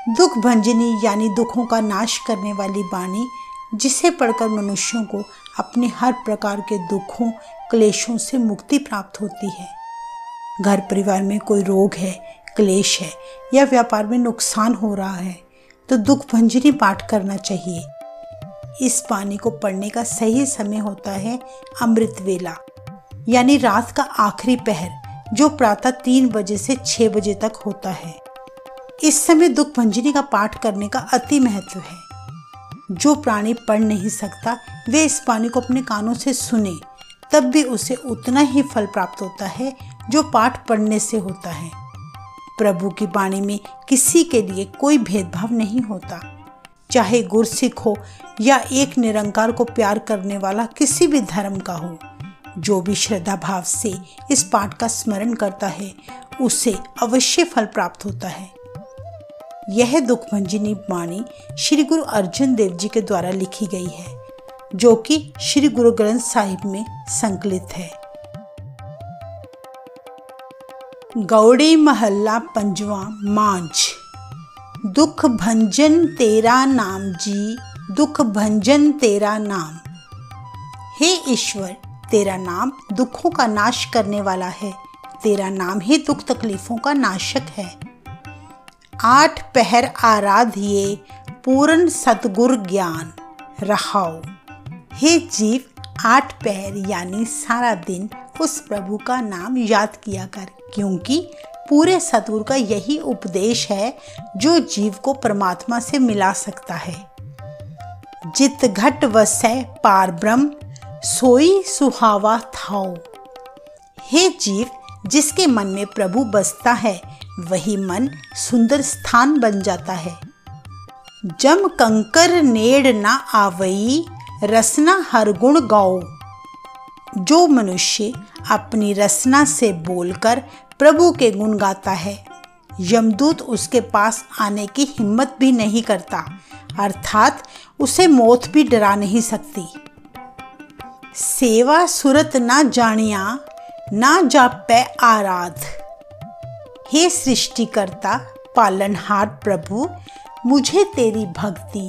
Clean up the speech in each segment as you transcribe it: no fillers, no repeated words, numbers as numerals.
दुख भंजनी यानी दुखों का नाश करने वाली वाणी, जिसे पढ़कर मनुष्यों को अपने हर प्रकार के दुखों क्लेशों से मुक्ति प्राप्त होती है। घर परिवार में कोई रोग है, क्लेश है या व्यापार में नुकसान हो रहा है तो दुख भंजनी पाठ करना चाहिए। इस वाणी को पढ़ने का सही समय होता है अमृत वेला, यानी रात का आखिरी पहर, जो प्रातः 3 बजे से 6 बजे तक होता है। इस समय दुख भंजनी का पाठ करने का अति महत्व है। जो प्राणी पढ़ नहीं सकता वे इस वाणी को अपने कानों से सुने, तब भी उसे उतना ही फल प्राप्त होता है जो पाठ पढ़ने से होता है। प्रभु की वाणी में किसी के लिए कोई भेदभाव नहीं होता, चाहे गुरसिख हो या एक निरंकार को प्यार करने वाला किसी भी धर्म का हो। जो भी श्रद्धा भाव से इस पाठ का स्मरण करता है उसे अवश्य फल प्राप्त होता है। यह दुख भंजनी वाणी श्री गुरु अर्जन देव जी के द्वारा लिखी गई है, जो कि श्री गुरु ग्रंथ साहिब में संकलित है। गौड़ी महल्ला पंजवा मांझ। दुख भंजन तेरा नाम जी, दुख भंजन तेरा नाम। हे ईश्वर, तेरा नाम दुखों का नाश करने वाला है। तेरा नाम ही दुख तकलीफों का नाशक है। 8 पहर आराधिए पूर्ण सतगुर ज्ञान रहाओ। हे जीव, 8 पहर यानी सारा दिन उस प्रभु का नाम याद किया कर, क्योंकि पूरे सतगुरु का यही उपदेश है जो जीव को परमात्मा से मिला सकता है। जित घट वसै पार ब्रह्म, सोई सुहावा थाओ। हे जीव, जिसके मन में प्रभु बसता है वही मन सुंदर स्थान बन जाता है। जम कंकर नेड़ ना आवई, रसना हर गुण गाओ। जो मनुष्य अपनी रसना से बोलकर प्रभु के गुण गाता है, यमदूत उसके पास आने की हिम्मत भी नहीं करता, अर्थात उसे मौत भी डरा नहीं सकती। सेवा सुरत ना जानिया, ना जापै आराध। हे सृष्टिकर्ता पालनहार प्रभु, मुझे तेरी भक्ति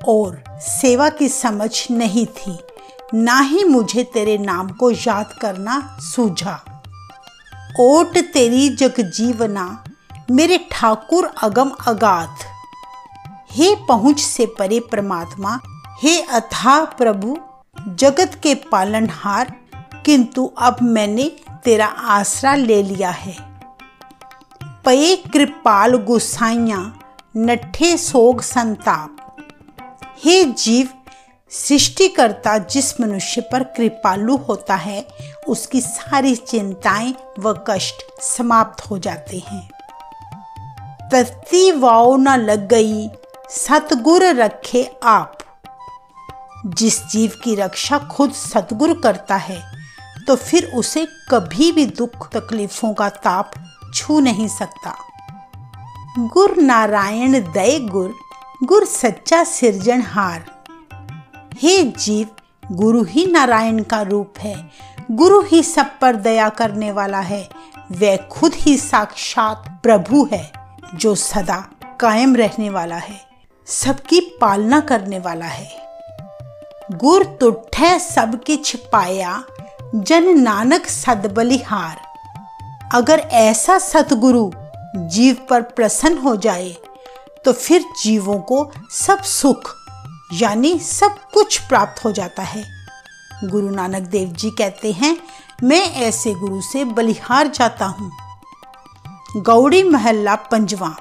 और सेवा की समझ नहीं थी, ना ही मुझे तेरे नाम को याद करना सूझा। ओट तेरी जगजीवना, मेरे ठाकुर अगम अगाध। हे पहुँच से परे परमात्मा, हे अथाह प्रभु, जगत के पालनहार, किंतु अब मैंने तेरा आसरा ले लिया है। पये कृपाल गुसाइयाँ, नट्ठे सोग संताप। हे जीव, सृष्टिकर्ता जिस मनुष्य पर कृपालु होता है उसकी सारी चिंताएं व कष्ट समाप्त हो जाते हैं। तत्ती वाव न लग गई, सतगुर रखे आप। जिस जीव की रक्षा खुद सतगुरु करता है तो फिर उसे कभी भी दुख तकलीफों का ताप छू नहीं सकता। गुर नारायण दय गुर, गुर सच्चा सिरजनहार। हे जीव, गुरु ही नारायण का रूप है, गुरु ही सब पर दया करने वाला है। वह खुद ही साक्षात प्रभु है जो सदा कायम रहने वाला है, सबकी पालना करने वाला है। गुर तुठै सब किछ पाया, जन नानक सदबलिहार। अगर ऐसा सतगुरु जीव पर प्रसन्न हो जाए तो फिर जीवों को सब सुख यानी सब कुछ प्राप्त हो जाता है। गुरु नानक देव जी कहते हैं, मैं ऐसे गुरु से बलिहार जाता हूँ। गौड़ी महल्ला पंजवा।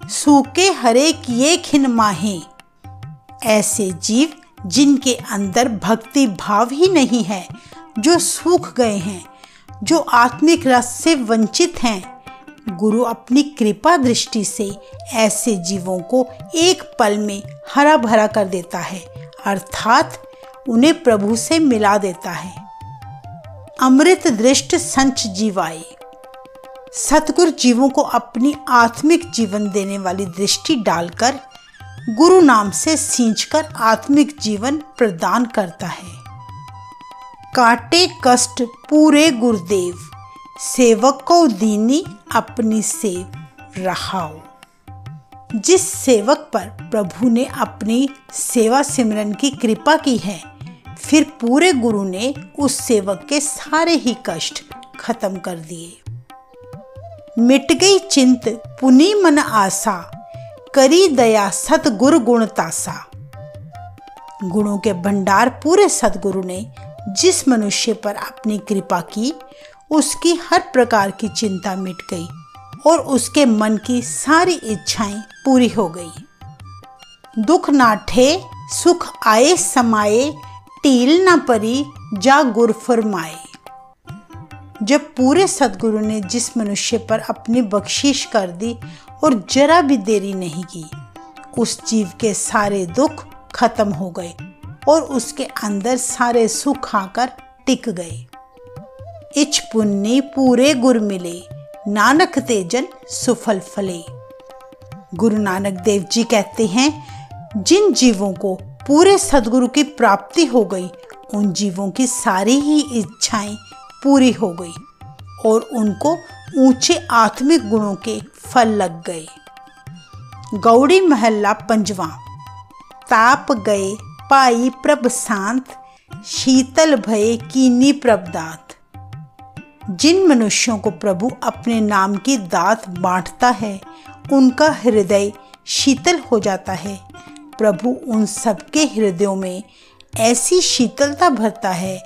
सूके हरे किए खिन माहे। ऐसे जीव जिनके अंदर भक्ति भाव ही नहीं है, जो सूख गए हैं, जो आत्मिक रस से वंचित हैं, गुरु अपनी कृपा दृष्टि से ऐसे जीवों को एक पल में हरा भरा कर देता है, अर्थात उन्हें प्रभु से मिला देता है। अमृत दृष्ट संच जीवाए। सतगुरु जीवों को अपनी आत्मिक जीवन देने वाली दृष्टि डालकर गुरु नाम से सींचकर आत्मिक जीवन प्रदान करता है। काटे कष्ट पूरे गुरुदेव, सेवक को दीनी अपनी सेव रहाओ। जिस सेवक पर प्रभु ने अपनी सेवा सिमरन की कृपा की है, फिर पूरे गुरु ने उस सेवक के सारे ही कष्ट खत्म कर दिए। मिट गई चिंत पुनि मन आसा, करी दया सतगुरु गुण तासा। गुणों के भंडार पूरे सतगुरु ने जिस मनुष्य पर अपनी कृपा की, उसकी हर प्रकार की चिंता मिट गई और उसके मन की सारी इच्छाएं पूरी हो गई। दुख नाठे सुख आए समाये, टील ना परी जा गुर फरमाए। जब पूरे सतगुरु ने जिस मनुष्य पर अपनी बख्शिश कर दी और जरा भी देरी नहीं की, उस जीव के सारे दुख खत्म हो गए और उसके अंदर सारे सुख आकर टिक गए। इच पुन्नी पूरे गुर मिले, नानक तेजन सुफल फले। गुरु नानक देव जी कहते हैं, जिन जीवों को पूरे सदगुरु की प्राप्ति हो गई, उन जीवों की सारी ही इच्छाएं पूरी हो गई और उनको ऊंचे आत्मिक गुणों के फल लग गए। गौड़ी महला पंजवा। ताप गए पाई प्रभ शांत, शीतल भये कीनी प्रभ दात। जिन मनुष्यों को प्रभु अपने नाम की दात बांटता है, उनका हृदय शीतल हो जाता है। प्रभु उन सबके हृदयों में ऐसी शीतलता भरता है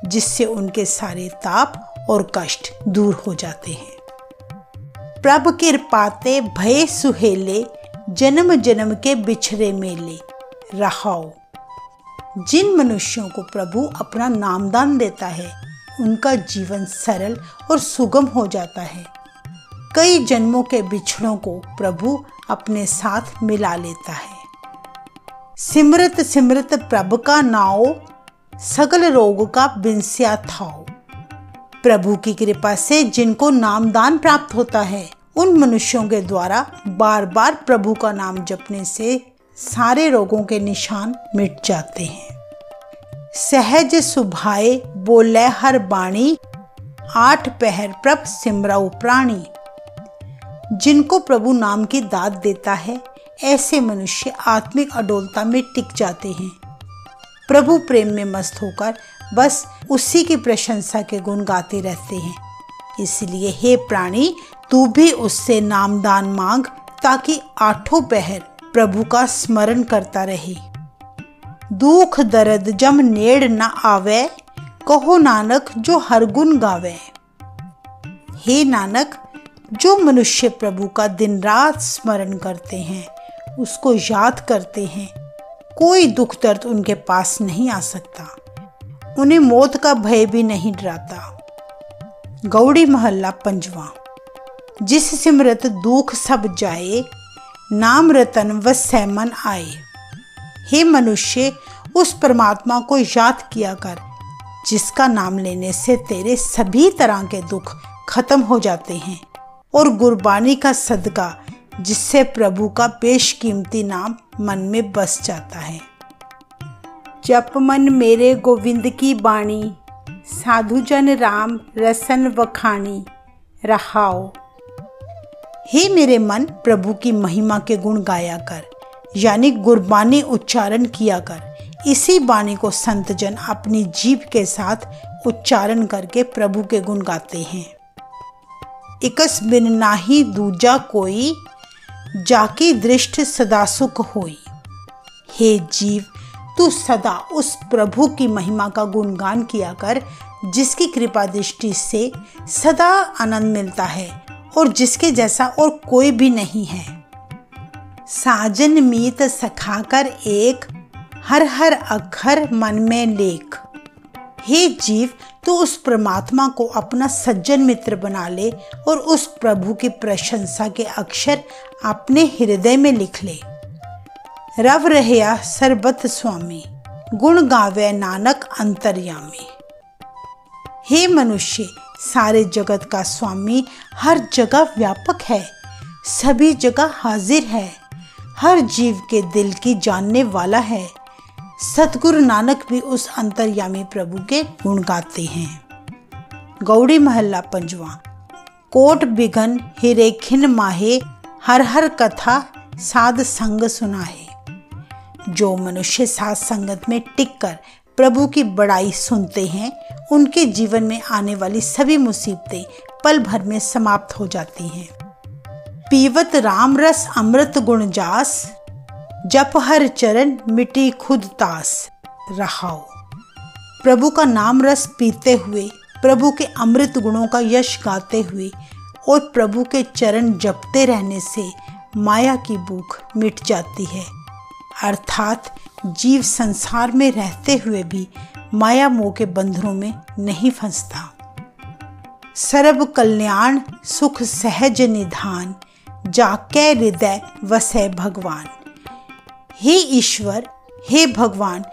जिससे उनके सारे ताप और कष्ट दूर हो जाते हैं। प्रभ कृपाते भय सुहेले, जन्म जन्म के बिछड़े मेले रहाओ। जिन मनुष्यों को प्रभु अपना नामदान देता है, उनका जीवन सरल और सुगम हो जाता है। कई जन्मों के बिछड़ों को प्रभु अपने साथ मिला लेता है। सिमरत सिमरत प्रभु का नाओ, सगल रोग का बिनस्या थाओ। प्रभु की कृपा से जिनको नामदान प्राप्त होता है, उन मनुष्यों के द्वारा बार बार प्रभु का नाम जपने से सारे रोगों के निशान मिट जाते हैं। सहज सुभाए बोले हर बाणी, आठ पहर प्रभ सिमराऊ प्राणी। जिनको प्रभु नाम की दात देता है, ऐसे मनुष्य आत्मिक अडोलता में टिक जाते हैं। प्रभु प्रेम में मस्त होकर बस उसी की प्रशंसा के गुण गाते रहते हैं। इसलिए हे प्राणी, तू भी उससे नामदान मांग, ताकि आठों पहर प्रभु का स्मरण करता रहे। दुख दर्द जम नेड़ न आवे, कहो नानक जो हर गुण गावे। हे नानक, जो मनुष्य प्रभु का दिन रात स्मरण करते हैं, उसको याद करते हैं, कोई दुख दर्द उनके पास नहीं आ सकता। उन्हें मौत का भय भी नहीं डराता। गौड़ी महला पंजवा। जिस सिमरत दुख सब जाए, नाम रतन वसै मन आए। हे मनुष्य, उस परमात्मा को याद किया कर, जिसका नाम लेने से तेरे सभी तरह के दुख खत्म हो जाते हैं, और गुरबानी का सदका, जिससे प्रभु का बेशकीमती नाम मन में बस जाता है। जप मन मेरे गोविंद की बाणी, साधु जन राम रसन वखाणी रहाओ। हे मेरे मन, प्रभु की महिमा के गुण गाया कर, यानी गुरबानी उच्चारण किया कर। इसी बाणी को संत जन अपनी जीभ के साथ उच्चारण करके प्रभु के गुण गाते हैं। इकस बिन नाही दूजा कोई, जाकी दृष्ट सदा सुख होई। हे जीव, तू सदा उस प्रभु की महिमा का गुणगान किया कर, जिसकी कृपा दृष्टि से सदा आनंद मिलता है और जिसके जैसा और कोई भी नहीं है। साजन मीत सखाकर एक, हर हर अक्षर मन में लेख। हे जीव, तू उस परमात्मा को अपना सज्जन मित्र बना ले और उस प्रभु की प्रशंसा के अक्षर अपने हृदय में लिख ले। रव रहया सरबत स्वामी, गुण गावे नानक अंतर्यामी। हे मनुष्य, सारे जगत का स्वामी हर जगह व्यापक है, सभी जगह हाजिर है, हर जीव के दिल की जानने वाला है। सतगुरु नानक भी उस अंतर्यामी प्रभु के गुण गाते हैं। गौड़ी महला पंजवा। कोट बिघन हिरे खिन माहे, हर हर कथा साध संग सुना है। जो मनुष्य साध संगत में टिककर प्रभु की बड़ाई सुनते हैं, उनके जीवन में आने वाली सभी मुसीबतें पल भर में समाप्त हो जाती हैं। पीवत राम रस अमृत गुण जास, जप हर चरण मिटी खुद तास। रहाओ। प्रभु का नाम रस पीते हुए, प्रभु के अमृत गुणों का यश गाते हुए और प्रभु के चरण जपते रहने से माया की भूख मिट जाती है। अर्थात जीव संसार में रहते हुए भी माया मोह के बंधनों में नहीं फंसता। सर्व कल्याण सुख सहज निधान, जाके हृदय वसै भगवान। हे ईश्वर, हे भगवान,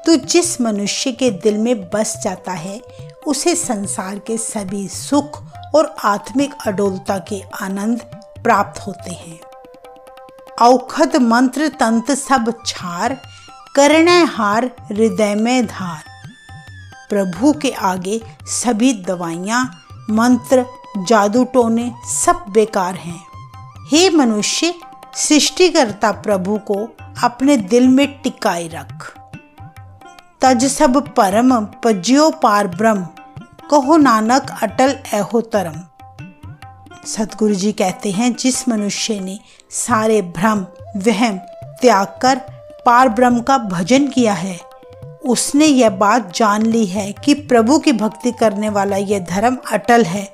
तू जिस मनुष्य के दिल में बस जाता है, उसे संसार के सभी सुख और आत्मिक अडोलता के आनंद प्राप्त होते हैं। औखद मंत्र तंत्र सब छार, करने हार हृदय में धार। प्रभु के आगे सभी दवाइयाँ, मंत्र, जादू टोने सब बेकार हैं। हे मनुष्य, सृष्टिकर्ता प्रभु को अपने दिल में टिकाए रख। तज सब परम पज्यो पार ब्रह्म, कहो नानक अटल एहो तरम। सतगुरु जी कहते हैं, जिस मनुष्य ने सारे भ्रम वहम त्याग कर पार ब्रह्म का भजन किया है, उसने यह बात जान ली है कि प्रभु की भक्ति करने वाला यह धर्म अटल है,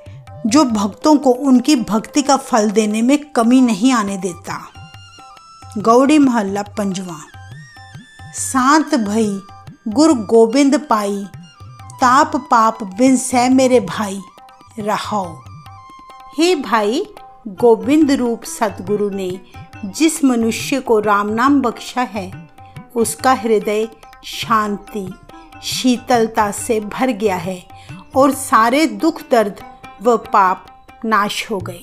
जो भक्तों को उनकी भक्ति का फल देने में कमी नहीं आने देता। गौड़ी महल्ला पंजवा। शांत भई गुरु गोबिंद पाई, ताप पाप बिन सै मेरे भाई। रहाओ। हे भाई, गोविंद रूप सतगुरु ने जिस मनुष्य को राम नाम बख्शा है, उसका हृदय शांति शीतलता से भर गया है और सारे दुख दर्द व पाप नाश हो गए।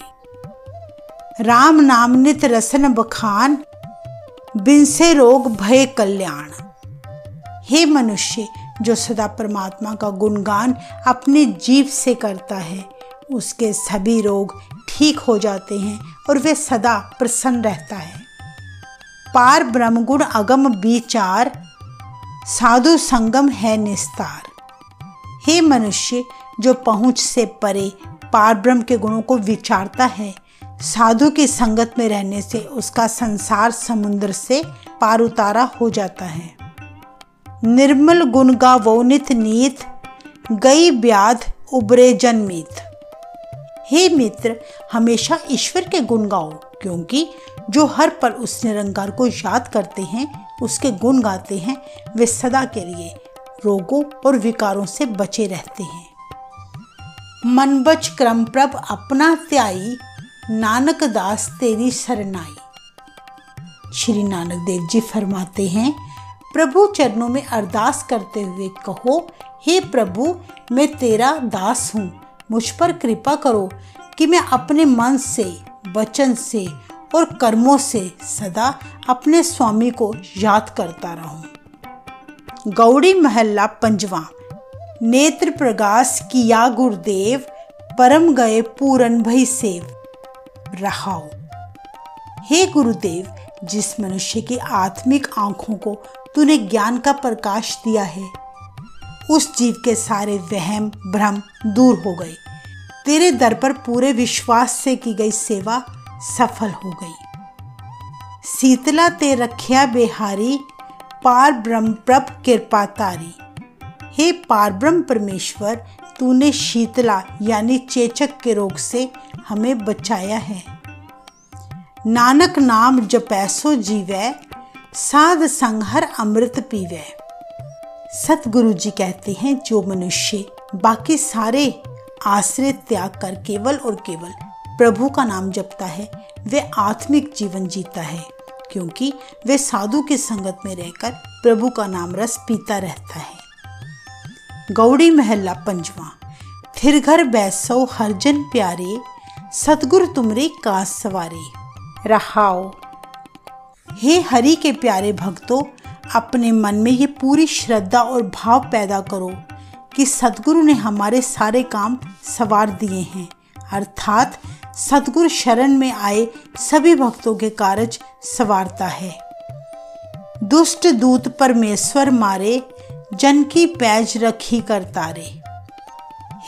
राम नाम नित रसन बखान, बिन से रोग भय कल्याण। हे मनुष्य, जो सदा परमात्मा का गुणगान अपनी जीभ से करता है, उसके सभी रोग ठीक हो जाते हैं और वे सदा प्रसन्न रहता है। पार ब्रह्म गुण अगम विचार, साधु संगम है निस्तार। हे मनुष्य, जो पहुंच से परे पार ब्रह्म के गुणों को विचारता है, साधु की संगत में रहने से उसका संसार समुद्र से पार उतारा हो जाता है। निर्मल गुण गावो नित नीत, गई व्याध उबरे जन्मीत। हे मित्र, हमेशा ईश्वर के गुण गाओ, क्योंकि जो हर पल उस निरंकार को याद करते हैं, उसके गुण गाते हैं, वे सदा के लिए रोगों और विकारों से बचे रहते हैं। मन बच क्रम प्रभ अपना त्याई, नानक दास तेरी शरणाई। श्री नानक देव जी फरमाते हैं, प्रभु चरणों में अरदास करते हुए कहो, हे प्रभु, मैं तेरा दास हूँ, मुझ पर कृपा करो कि मैं अपने मन से, वचन से और कर्मों से सदा अपने स्वामी को याद करता रहूं। गौड़ी महल्ला पंजवा। नेत्र प्रकाश किया गुरुदेव, परम गए पूरन भई सेव। रहाओ। हे गुरुदेव, जिस मनुष्य की आत्मिक आंखों को तूने ज्ञान का प्रकाश दिया है, उस जीव के सारे वहम भ्रम दूर हो गए। तेरे दर पर पूरे विश्वास से की गई सेवा सफल हो गई। शीतला ते रख्या बेहारी, पार ब्रह्म प्रभ कृपा तारी। हे पार ब्रह्म परमेश्वर, तूने शीतला यानी चेचक के रोग से हमें बचाया है। नानक नाम जपैसो जीवै, साध संग हर अमृत पीवै। सतगुरु जी कहते हैं, जो मनुष्य बाकी सारे आश्रय त्याग कर केवल और केवल प्रभु का नाम जपता है, वे आत्मिक जीवन जीता है, क्योंकि वे साधु की संगत में रहकर प्रभु का नाम रस पीता रहता है। गौड़ी महल्ला पंजवा। फिर घर बैसो हरजन प्यारे, सतगुरु तुमरे काज सवारे। रहाओ। हे हरि के प्यारे भक्तों, अपने मन में ये पूरी श्रद्धा और भाव पैदा करो कि सतगुरु ने हमारे सारे काम सवार दिए हैं, अर्थात सतगुरु शरण में आए सभी भक्तों के कार्य संवारता है। दुष्ट दूत परमेश्वर मारे, जन की पैज रखी कर तारे।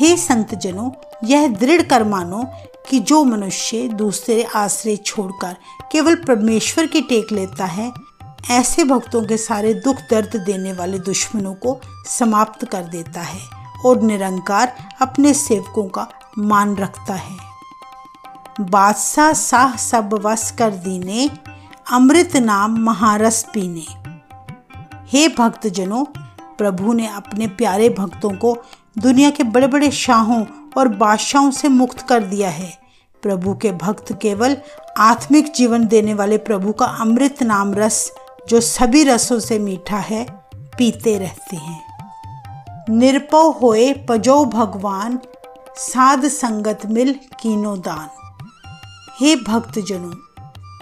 हे संत जनों, यह दृढ़ कर मानो कि जो मनुष्य दूसरे आश्रय छोड़कर केवल परमेश्वर की टेक लेता है, ऐसे भक्तों के सारे दुख दर्द देने वाले दुश्मनों को समाप्त कर देता है और निरंकार अपने सेवकों का मान रखता है। बादशाह साह सब वश कर दीने, अमृत नाम महारस पीने। हे भक्तजनों, प्रभु ने अपने प्यारे भक्तों को दुनिया के बड़े बड़े शाहों और बादशाहों से मुक्त कर दिया है। प्रभु के भक्त केवल आत्मिक जीवन देने वाले प्रभु का अमृत नाम रस, जो सभी रसों से मीठा है, पीते रहते हैं। निरपव होए पजो भगवान, साध संगत मिल कीनो दान। हे भक्तजनों,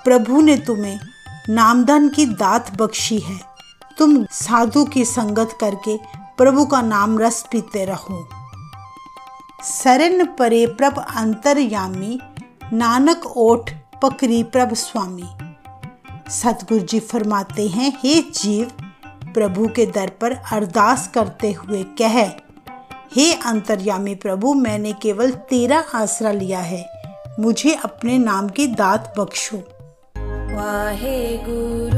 प्रभु ने तुम्हें नामधन की दात बख्शी है। तुम साधु की संगत करके प्रभु का नाम रस पीते रहो। शरण परे प्रभ अंतरयामी, नानक ओठ पकड़ी प्रभ स्वामी। सतगुरु जी फरमाते हैं, हे जीव, प्रभु के दर पर अरदास करते हुए कह, हे अंतर्यामी प्रभु, मैंने केवल तेरा आसरा लिया है, मुझे अपने नाम की दात बख्शो। वाहे गुरु।